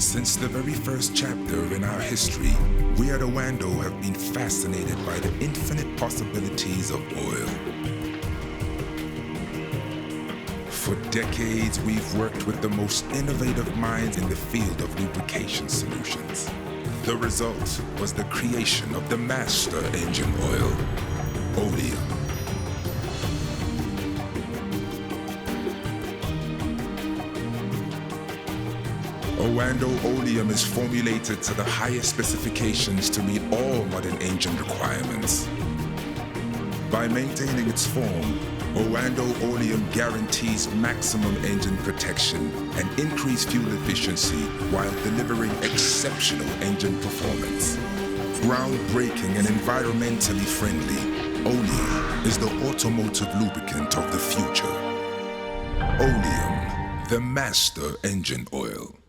Since the very first chapter in our history, we at Owando have been fascinated by the infinite possibilities of oil. For decades, we've worked with the most innovative minds in the field of lubrication solutions. The result was the creation of the master engine oil, Oleum. Owando Oleum is formulated to the highest specifications to meet all modern engine requirements. By maintaining its form, Owando Oleum guarantees maximum engine protection and increased fuel efficiency while delivering exceptional engine performance. Groundbreaking and environmentally friendly, Oleum is the automotive lubricant of the future. Oleum, the master engine oil.